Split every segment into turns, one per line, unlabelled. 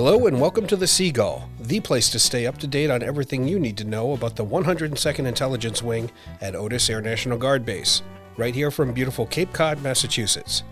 Hello and welcome to the Seagull, the place to stay up to date on everything you need to know about the 102nd Intelligence Wing at Otis Air National Guard Base, right here from beautiful Cape Cod, Massachusetts.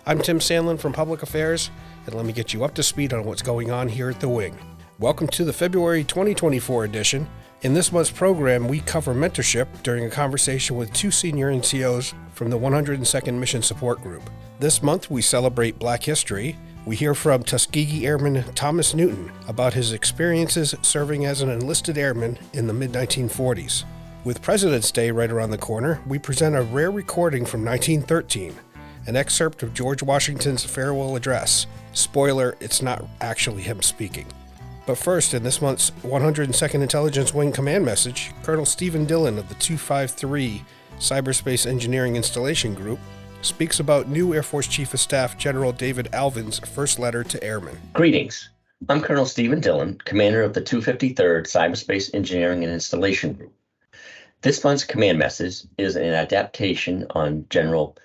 I'm Tim Sandlin from Public Affairs, and let me get you up to speed on what's going on here at the Wing. Welcome to the February 2024 edition. In this month's program, we cover mentorship during a conversation with two Senior NCOs from the 102nd Mission Support Group. This month, we celebrate Black History. We hear from Tuskegee Airman Thomas Newton about his experiences serving as an enlisted airman in the mid-1940s. With President's Day right around the corner, we present a rare recording from 1913, an excerpt of George Washington's farewell address. Spoiler, it's not actually him speaking. But first, in this month's 102nd Intelligence Wing Command Message, Colonel Stephen Dillon of the 253 Cyberspace Engineering Installation Group speaks about new Air Force Chief of Staff General David Allvin's first letter to airmen.
Greetings. I'm Colonel Stephen Dillon, commander of the 253rd Cyberspace Engineering and Installation Group. This month's command message is an adaptation on General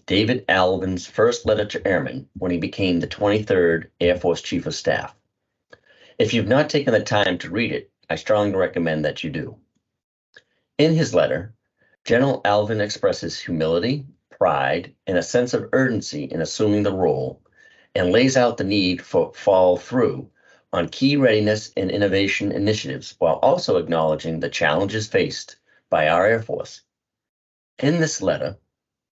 David Allvin's first letter to airmen when he became the 23rd Air Force Chief of Staff. If you've not taken the time to read it, I strongly recommend that you do. In his letter, General Allvin expresses humility, pride, and a sense of urgency in assuming the role, and lays out the need for follow-through on key readiness and innovation initiatives while also acknowledging the challenges faced by our Air Force. In this letter,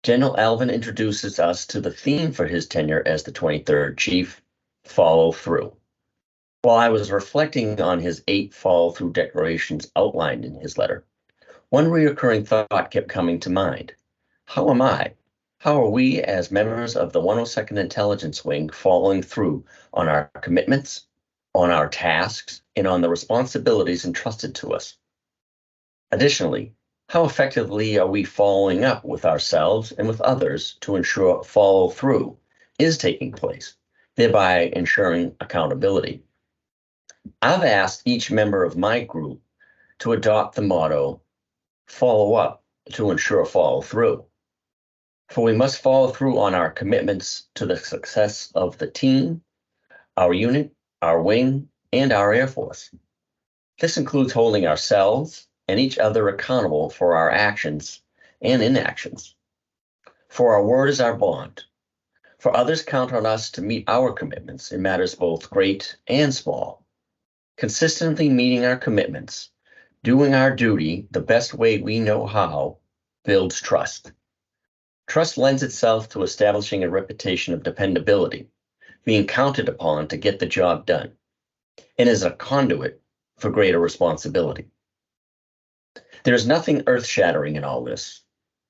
General Allvin introduces us to the theme for his tenure as the 23rd Chief, follow-through. While I was reflecting on his 8 follow-through declarations outlined in his letter, one recurring thought kept coming to mind. How am I? How are we as members of the 102nd Intelligence Wing following through on our commitments, on our tasks, and on the responsibilities entrusted to us? Additionally, how effectively are we following up with ourselves and with others to ensure follow-through is taking place, thereby ensuring accountability? I've asked each member of my group to adopt the motto, follow up to ensure follow-through. For we must follow through on our commitments to the success of the team, our unit, our wing, and our Air Force. This includes holding ourselves and each other accountable for our actions and inactions. For our word is our bond. For others count on us to meet our commitments in matters both great and small. Consistently meeting our commitments, doing our duty the best way we know how, builds trust. Trust lends itself to establishing a reputation of dependability, being counted upon to get the job done, and is a conduit for greater responsibility. There is nothing earth-shattering in all this,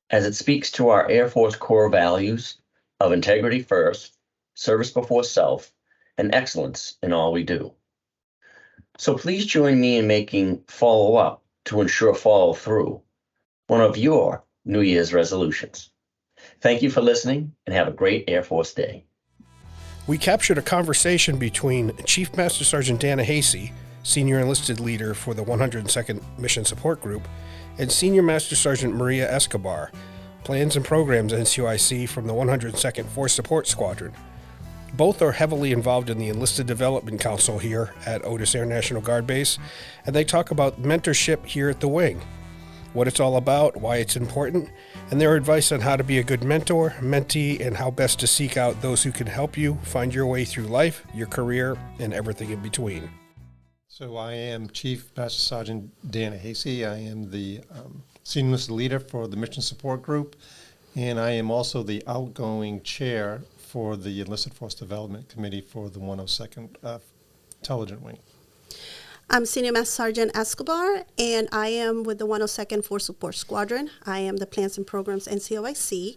as it speaks to our Air Force core values of integrity first, service before self, and excellence in all we do. So please join me in making follow-up to ensure follow-through one of your New Year's resolutions. Thank you for listening, and have a great Air Force Day.
We captured a conversation between Chief Master Sergeant Dana Hasey, Senior Enlisted Leader for the 102nd Mission Support Group, and Senior Master Sergeant Maria Escobar, Plans and Programs NCOIC from the 102nd Force Support Squadron. Both are heavily involved in the Enlisted Development Council here at Otis Air National Guard Base, and they talk about mentorship here at the Wing, what it's all about, why it's important, and their advice on how to be a good mentor, mentee, and how best to seek out those who can help you find your way through life, your career, and everything in between.
So I am Chief Master Sergeant Dana Hasey. I am the Senior Enlisted Leader for the Mission Support Group, and I am also the outgoing chair for the Enlisted Force Development Committee for the 102nd Intelligence Wing.
I'm Senior Master Sergeant Escobar, and I am with the 102nd Force Support Squadron. I am the Plans and Programs NCOIC,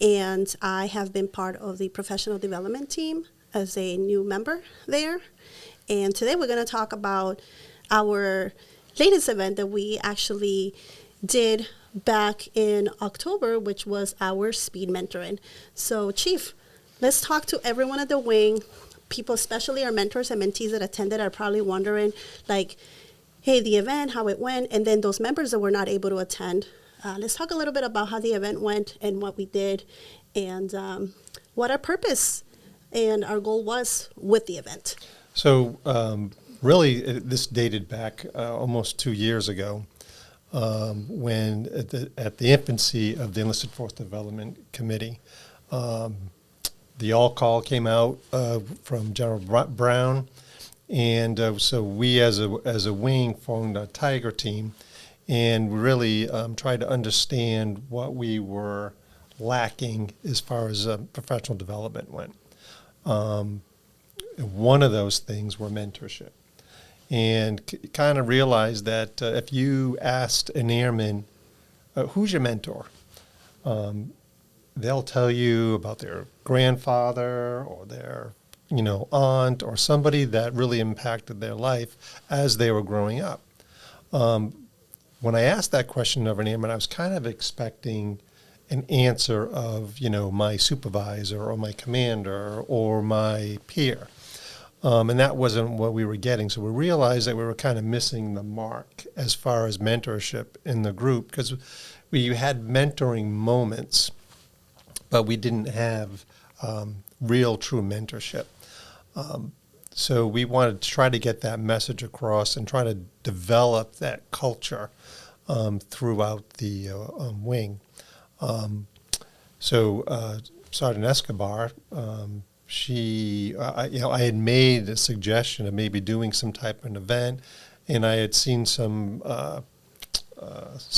and I have been part of the professional development team as a new member there. And today we're going to talk about our latest event that we actually did back in October, which was our speed mentoring. So, Chief, let's talk to everyone at the wing. People, especially our mentors and mentees that attended, are probably wondering, like, hey, the event, how it went, and then those members that were not able to attend. Let's talk a little bit about how the event went and what we did and what our purpose and our goal was with the event.
So really, this dated back almost 2 years ago, when at the infancy of the Enlisted Force Development Committee, the all call came out from General Brown, and so we as a wing formed a Tiger team, and really tried to understand what we were lacking as far as professional development went. One of those things were mentorship, and kind of realized that if you asked an airman, who's your mentor? They'll tell you about their grandfather or their aunt or somebody that really impacted their life as they were growing up. When I asked that question of an airman, I was kind of expecting an answer of, my supervisor or my commander or my peer. And that wasn't what we were getting. So we realized that we were kind of missing the mark as far as mentorship in the group, because we had mentoring moments, but we didn't have real, true mentorship. So we wanted to try to get that message across and try to develop that culture throughout the wing. So Sergeant Escobar, I had made a suggestion of maybe doing some type of an event, and I had seen some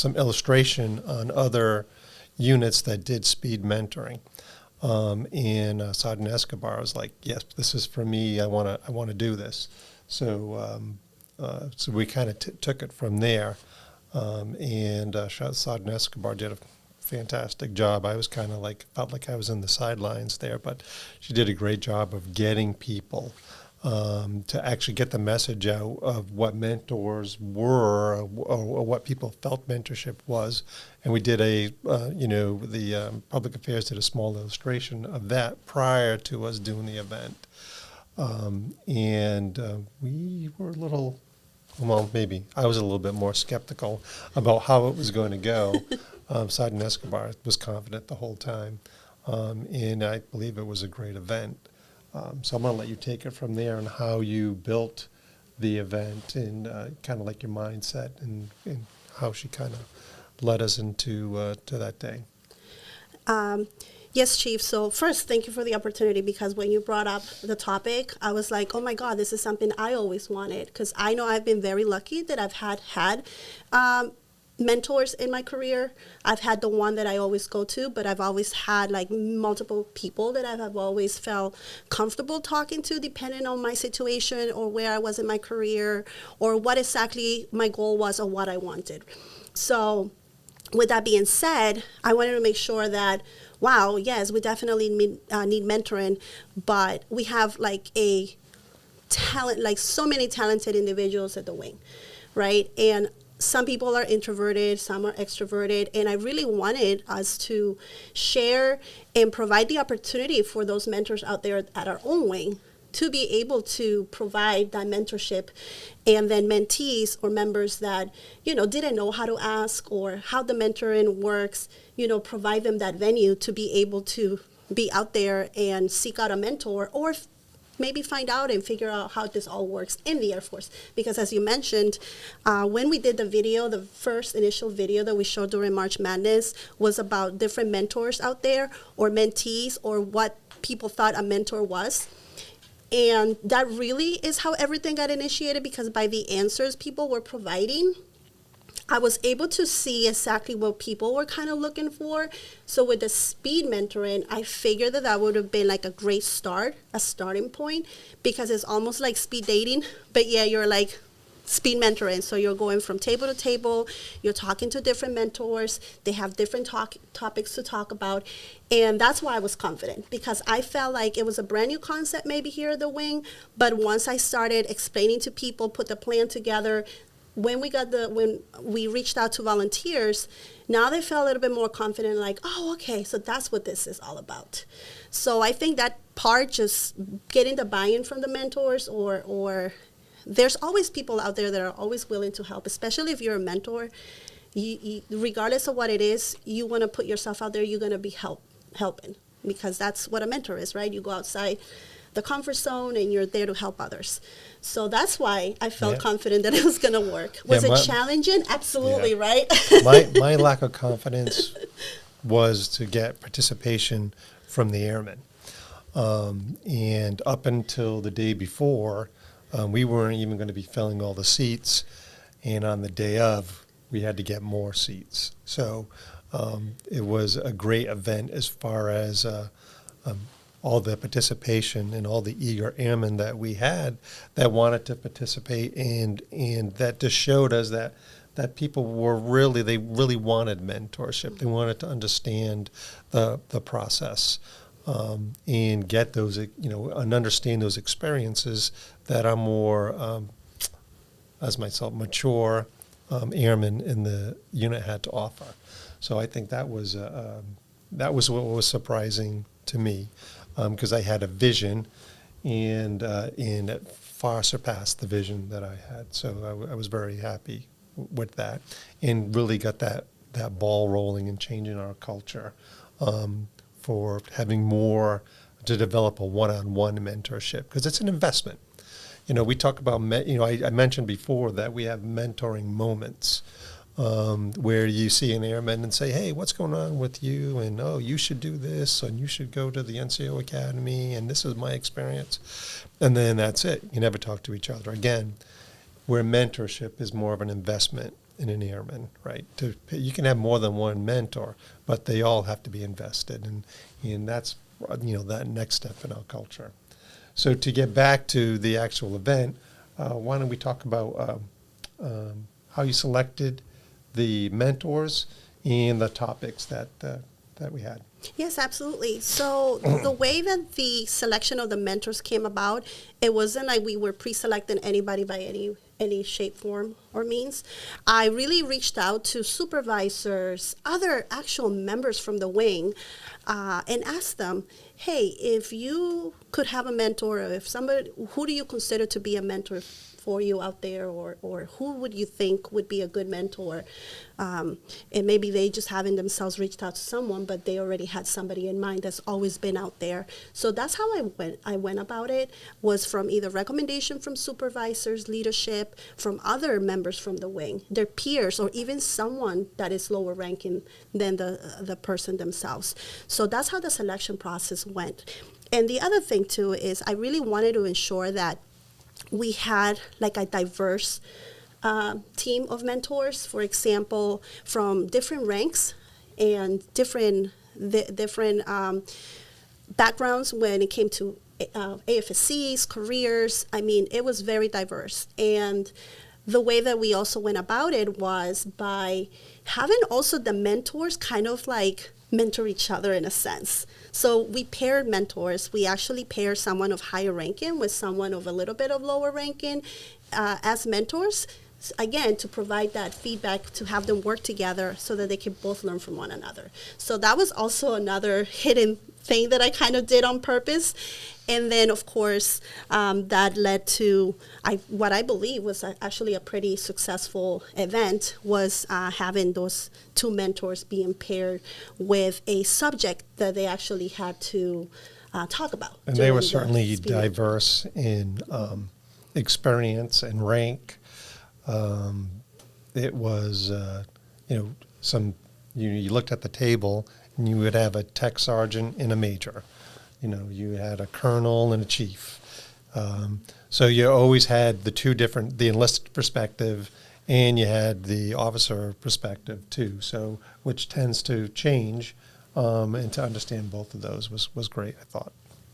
illustration on other units that did speed mentoring. And Sergeant Escobar was like, "Yes, this is for me. I want to do this." So so we kind of took it from there, and Sergeant Escobar did a fantastic job. I was kind of felt like I was in the sidelines there, but she did a great job of getting people to actually get the message out of what mentors were, or what people felt mentorship was. And we did the public affairs did a small illustration of that prior to us doing the event. And we were maybe I was a little bit more skeptical about how it was going to go. Sergeant Escobar was confident the whole time, and I believe it was a great event. So I'm going to let you take it from there and how you built the event and kind of like your mindset and how she kind of led us into to that day.
Yes, Chief. So first, thank you for the opportunity, because when you brought up the topic, I was like, oh my God, this is something I always wanted, because I know I've been very lucky that I've had mentors in my career. I've had the one that I always go to, but I've always had multiple people that I have always felt comfortable talking to, depending on my situation or where I was in my career or what exactly my goal was or what I wanted. So with that being said, I wanted to make sure that, wow, yes, we definitely need mentoring, but we have a talent, so many talented individuals at the wing, right? And some people are introverted, some are extroverted, and I really wanted us to share and provide the opportunity for those mentors out there at our own wing to be able to provide that mentorship, and then mentees or members that, didn't know how to ask or how the mentoring works, provide them that venue to be able to be out there and seek out a mentor, or maybe find out and figure out how this all works in the Air Force. Because as you mentioned, when we did the video, the first initial video that we showed during March Madness was about different mentors out there or mentees, or what people thought a mentor was. And that really is how everything got initiated, because by the answers people were providing, I was able to see exactly what people were kind of looking for. So with the speed mentoring, I figured that would have been a great a starting point, because it's almost like speed dating, but yeah, you're speed mentoring. So you're going from table to table, you're talking to different mentors, they have different topics to talk about. And that's why I was confident, because I felt like it was a brand new concept maybe here at the wing, but once I started explaining to people, put the plan together, when we reached out to volunteers, now they felt a little bit more confident, oh, okay, so that's what this is all about. So I think that part, just getting the buy-in from the mentors, or there's always people out there that are always willing to help, especially if you're a mentor. You, regardless of what it is, you want to put yourself out there, you're going to be helping, because that's what a mentor is, right? You go outside the comfort zone, and you're there to help others. So that's why I felt
Yeah.
confident that it was going to work. Was
Yeah,
it challenging? Absolutely,
Yeah.
right?
My lack of confidence was to get participation from the airmen. And up until the day before, we weren't even going to be filling all the seats. And on the day of, we had to get more seats. So it was a great event as far as all the participation and all the eager airmen that we had that wanted to participate, and that just showed us that people were they really wanted mentorship. They wanted to understand the process and get those, and understand those experiences that are more, as myself, mature airmen in the unit had to offer. So I think that was what was surprising to me, because I had a vision, and it far surpassed the vision that I had. So I was very happy with that, and really got that ball rolling and changing our culture for having more to develop a one-on-one mentorship, because it's an investment. We talk about, I mentioned before that we have mentoring moments where you see an airman and say, hey, what's going on with you? And, oh, you should do this, and you should go to the NCO Academy, and this is my experience. And then that's it. You never talk to each other again, where mentorship is more of an investment in an airman, right? You can have more than one mentor, but they all have to be invested. And that's, that next step in our culture. So to get back to the actual event, why don't we talk about how you selected the mentors and the topics that we had?
Yes, absolutely. So the way that the selection of the mentors came about, it wasn't like we were pre-selecting anybody by any shape, form, or means. I really reached out to supervisors, other actual members from the wing, and asked them, hey, if you could have a mentor, or if somebody, who do you consider to be a mentor for you out there, or who would you think would be a good mentor? And maybe they just haven't themselves reached out to someone, but they already had somebody in mind that's always been out there. So that's how I went about it, was from either recommendation from supervisors, leadership, from other members from the wing, their peers, or even someone that is lower ranking than the person themselves. So that's how the selection process went. And the other thing too is I really wanted to ensure that we had like a diverse team of mentors, for example, from different ranks and different backgrounds when it came to AFSCs, careers. I mean, it was very diverse. And the way that we also went about it was by having also the mentors kind of like mentor each other in a sense. So we paired mentors. We actually paired someone of higher ranking with someone of a little bit of lower ranking as mentors, again, to provide that feedback, to have them work together so that they can both learn from one another. So that was also another hidden thing that I kind of did on purpose. And then, of course, that led to what I believe was actually a pretty successful event, was having those two mentors being paired with a subject that they actually had to talk about.
And they were certainly diverse in experience and rank. It was, you looked at the table and you would have a tech sergeant and a major. You had a colonel and a chief. So you always had the enlisted perspective, and you had the officer perspective too. So, which tends to change, and to understand both of those was great, I thought.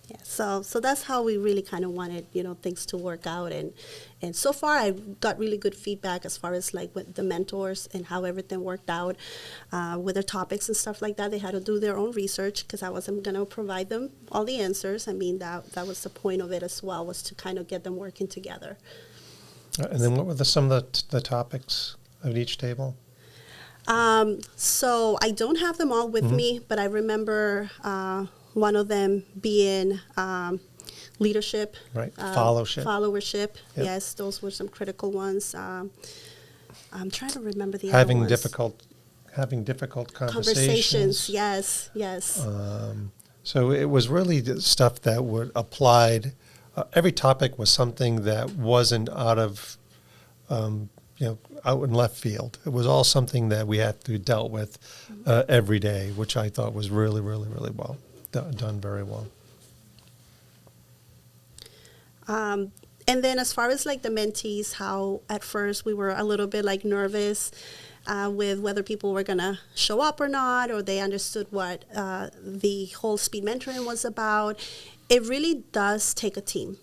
Yeah, so that's how we really kind of wanted, things to work out. And so far, I got really good feedback as far as like with the mentors and how everything worked out with their topics and stuff like that. They had to do their own research because I wasn't going to provide them all the answers. I mean, that was the point of it as well, was to kind of get them working together.
And then what were some of the topics of each table?
So I don't have them all with me, but I remember one of them being leadership.
Right, followership. Yep.
Yes, those were some critical ones. I'm trying to remember the
having
other ones.
Having difficult conversations.
Yes.
So it was really the stuff that would applied. Every topic was something that wasn't out of, out in left field. It was all something that we had to dealt with every day, which I thought was really, really, really well done very well.
And then as far as like the mentees, how at first we were a little bit like nervous with whether people were going to show up or not, or they understood what the whole speed mentoring was about. It really does take a team.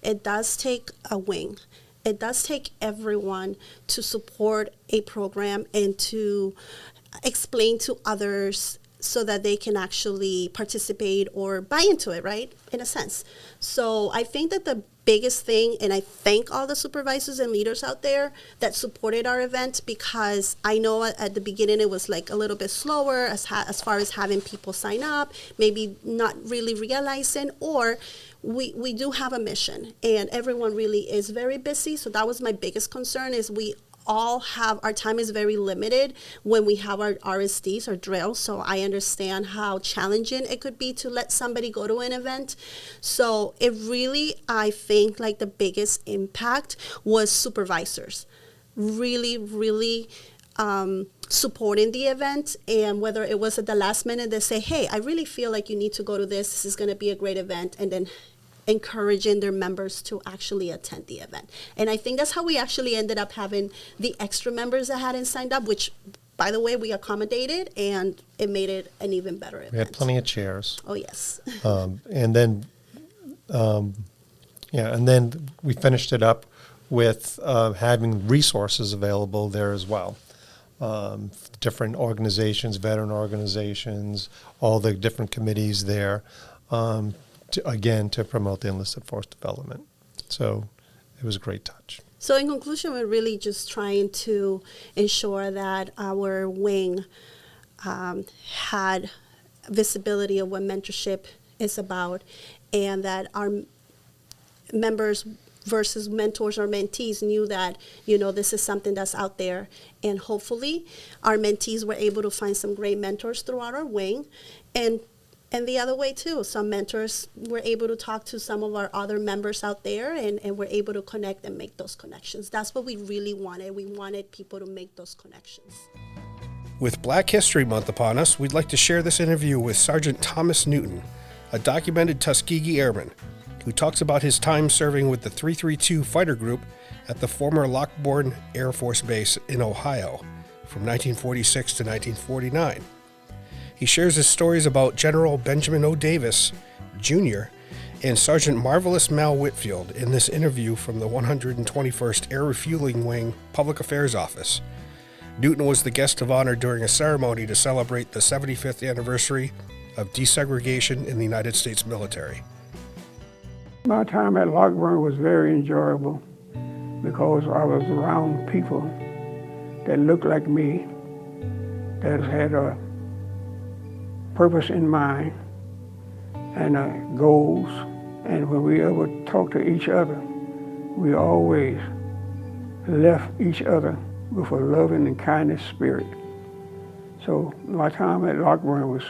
It does take a wing. It does take everyone to support a program and to explain to others so that they can actually participate or buy into it, right? In a sense. So I think that the biggest thing, and I thank all the supervisors and leaders out there that supported our event, because I know at the beginning it was like a little bit slower as far as having people sign up, maybe not really realizing, or we do have a mission and everyone really is very busy. So that was my biggest concern, is we all have, our time is very limited when we have our RSDs or drills. So I understand how challenging it could be to let somebody go to an event. So it really, I think like the biggest impact was supervisors really supporting the event. And whether it was at the last minute, they say, hey, I really feel like you need to go to this. This is going to be a great event. And then encouraging their members to actually attend the event. And I think that's how we actually ended up having the extra members that hadn't signed up, which, by the way, we accommodated, and it made it an even better event.
We had plenty of chairs.
Oh, yes.
And then we finished it up with having resources available there as well. Different organizations, veteran organizations, all the different committees there. To promote the enlisted force development. So it was a great touch.
So in conclusion, we're really just trying to ensure that our wing had visibility of what mentorship is about, and that our members versus mentors or mentees knew that, this is something that's out there. And hopefully our mentees were able to find some great mentors throughout our wing. And the other way, too. Some mentors were able to talk to some of our other members out there, and were able to connect and make those connections. That's what we really wanted. We wanted people to make those connections.
With Black History Month upon us, we'd like to share this interview with Sergeant Thomas Newton, a documented Tuskegee Airman, who talks about his time serving with the 332 Fighter Group at the former Lockbourne Air Force Base in Ohio from 1946 to 1949. He shares his stories about General Benjamin O. Davis, Jr., and Sergeant Marvelous Mal Whitfield in this interview from the 121st Air Refueling Wing Public Affairs Office. Newton was the guest of honor during a ceremony to celebrate the 75th anniversary of desegregation in the United States military.
My time at Lockbourne was very enjoyable because I was around people that looked like me, that had a purpose in mind and goals. And when we ever talked to each other, we always left each other with a loving and kindness spirit. So my time at Lockbourne was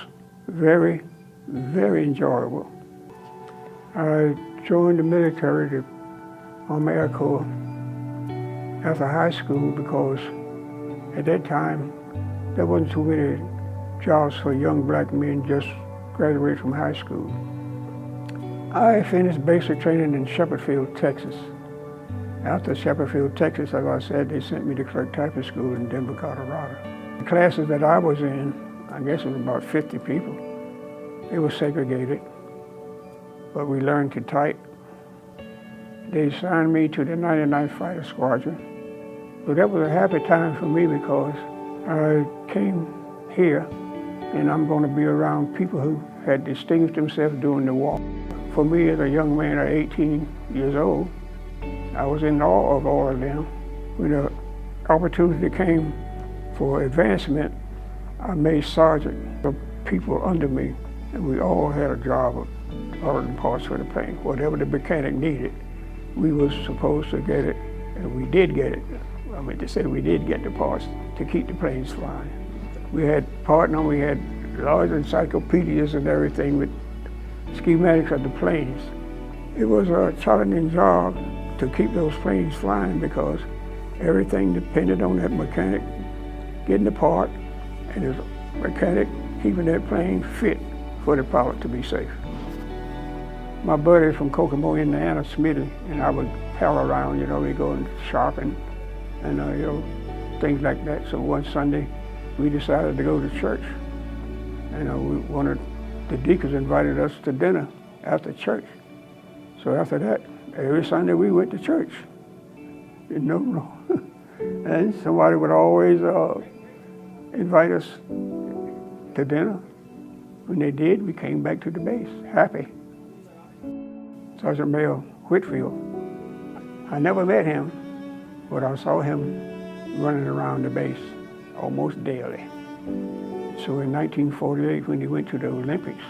very, very enjoyable. I joined the military, the Army Air Corps, after high school because at that time there wasn't too many jobs for young black men just graduated from high school. I finished basic training in Shepherd Field, Texas. After Shepherd Field, Texas, like I said, they sent me to clerk typist school in Denver, Colorado. The classes that I was in, I guess it was about 50 people. They were segregated, but we learned to type. They assigned me to the 99th Fighter Squadron. So that was a happy time for me because I came here and I'm going to be around people who had distinguished themselves during the war. For me, as a young man at 18 years old, I was in awe of all of them. When the opportunity came for advancement, I made sergeant of people under me, and we all had a job of ordering parts for the plane. Whatever the mechanic needed, we were supposed to get it, and we did get it. I mean, to say we did get the parts to keep the planes flying. We had partner, we had large encyclopedias and everything with schematics of the planes. It was a challenging job to keep those planes flying because everything depended on that mechanic getting the part and his mechanic keeping that plane fit for the pilot to be safe. My buddies from Kokomo, Indiana, Smitty, and I would pal around, we go and shopping and things like that. So one Sunday we decided to go to church. One of the deacons invited us to dinner after church. So after that, every Sunday we went to church. And somebody would always invite us to dinner. When they did, we came back to the base, happy. Sergeant Major Whitfield, I never met him, but I saw him running around the base almost daily. So in 1948, when he went to the Olympics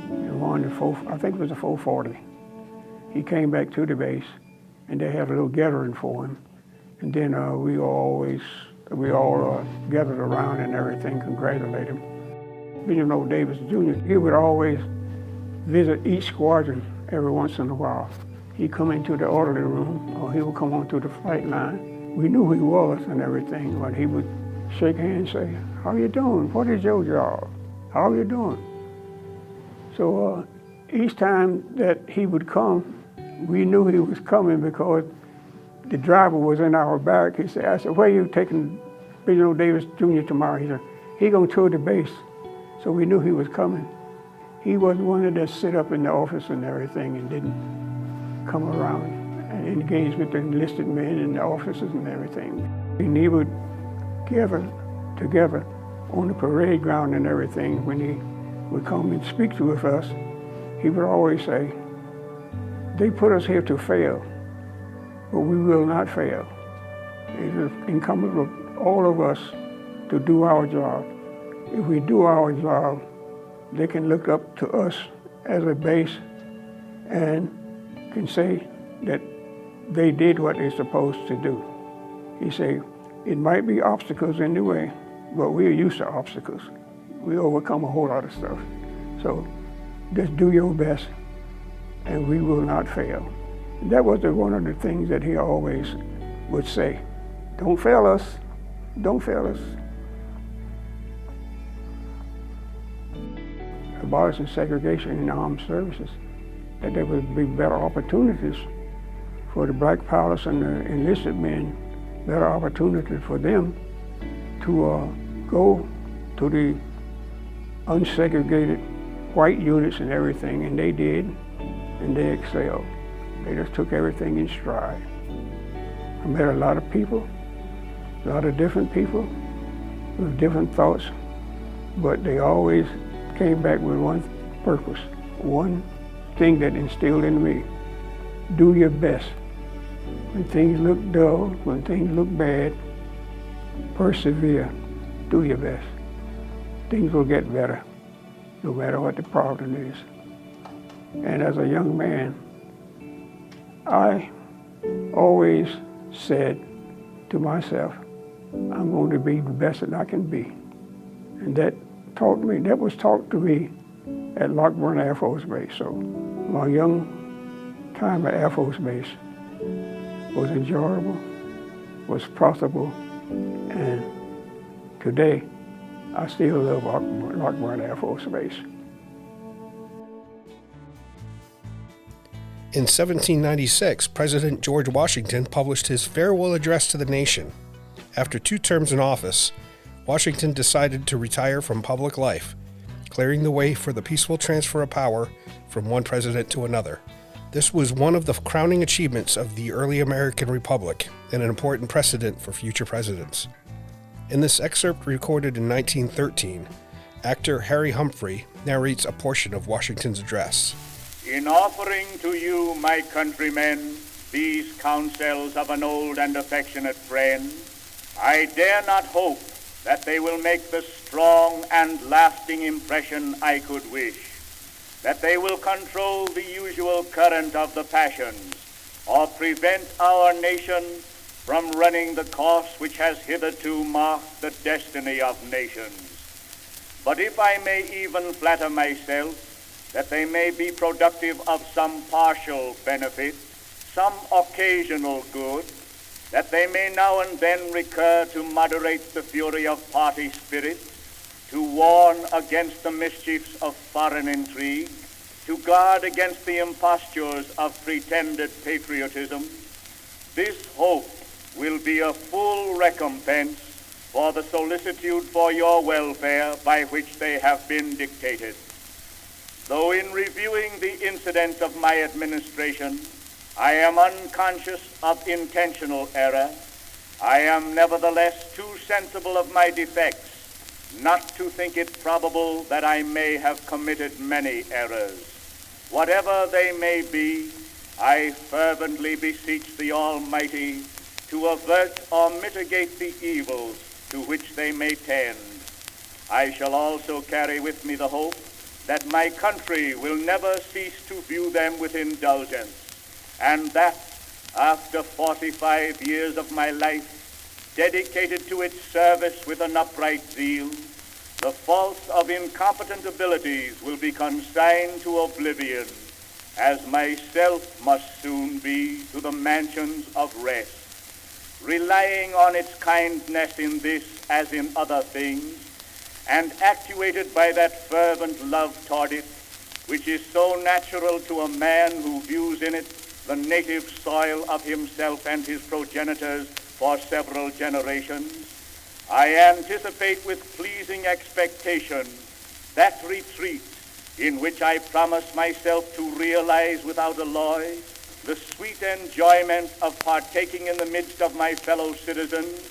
and won I think it was the 440, he came back to the base, and they had a little gathering for him. And then we all gathered around and everything, congratulate him. Benjamin Davis Jr., he would always visit each squadron every once in a while. He'd come into the orderly room, or he would come onto the flight line. We knew who he was and everything, but he would shake hands and say, "How you doing? What is your job? How are you doing?" So each time that he would come, we knew he was coming because the driver was in our barrack. I said, "Where are you taking Benjamin Davis Jr. tomorrow?" He said, "He gonna tour the base." So we knew he was coming. He wasn't one of that sit up in the office and everything and didn't come around and engage with the enlisted men in the offices and everything. And he would gather together on the parade ground and everything. When he would come and speak to us, he would always say, "They put us here to fail, but we will not fail. It is incumbent on all of us to do our job. If we do our job, they can look up to us as a base and can say that they did what they're supposed to do." He said, "It might be obstacles in the way, but we're used to obstacles. We overcome a whole lot of stuff. So just do your best and we will not fail." And that was one of the things that he always would say. Don't fail us, don't fail us. Abolishing segregation in the armed services, that there would be better opportunities for the black pilots and the enlisted men, better opportunity for them to go to the unsegregated white units and everything, and they did, and they excelled. They just took everything in stride. I met a lot of people, a lot of different people with different thoughts, but they always came back with one purpose, one thing that instilled in me: do your best. When things look dull, when things look bad, persevere, do your best. Things will get better, no matter what the problem is. And as a young man, I always said to myself, I'm going to be the best that I can be. And that was taught to me at Lockburn Air Force Base. So my young time at Air Force Base was enjoyable, was profitable, and today I still love Lockburn Air Force Base.
In 1796, President George Washington published his farewell address to the nation. After 2 terms in office, Washington decided to retire from public life, clearing the way for the peaceful transfer of power from one president to another. This was one of the crowning achievements of the early American Republic and an important precedent for future presidents. In this excerpt recorded in 1913, actor Harry Humphrey narrates a portion of Washington's address.
In offering to you, my countrymen, these counsels of an old and affectionate friend, I dare not hope that they will make the strong and lasting impression I could wish, that they will control the usual current of the passions, or prevent our nation from running the course which has hitherto marked the destiny of nations. But if I may even flatter myself that they may be productive of some partial benefit, some occasional good, that they may now and then recur to moderate the fury of party spirit, to warn against the mischiefs of foreign intrigue, to guard against the impostures of pretended patriotism, this hope will be a full recompense for the solicitude for your welfare by which they have been dictated. Though in reviewing the incidents of my administration, I am unconscious of intentional error, I am nevertheless too sensible of my defects not to think it probable that I may have committed many errors. Whatever they may be, I fervently beseech the Almighty to avert or mitigate the evils to which they may tend. I shall also carry with me the hope that my country will never cease to view them with indulgence, and that after 45 years of my life dedicated to its service with an upright zeal, the faults of incompetent abilities will be consigned to oblivion, as myself must soon be to the mansions of rest. Relying on its kindness in this as in other things, and actuated by that fervent love toward it, which is so natural to a man who views in it the native soil of himself and his progenitors for several generations, I anticipate with pleasing expectation that retreat in which I promise myself to realize without alloy the sweet enjoyment of partaking in the midst of my fellow citizens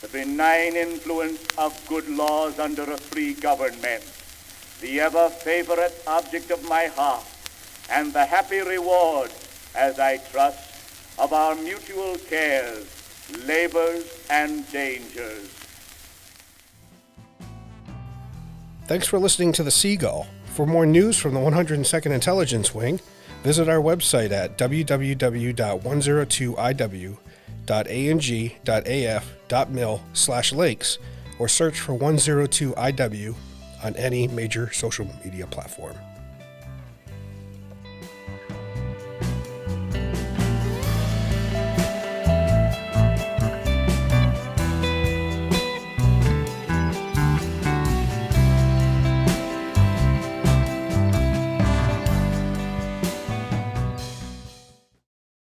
the benign influence of good laws under a free government, the ever-favorite object of my heart, and the happy reward, as I trust, of our mutual cares, labors, and dangers.
Thanks for listening to the Seagull. For more news from the 102nd Intelligence Wing, visit our website at www.102iw.ang.af.mil/links or search for 102IW on any major social media platform.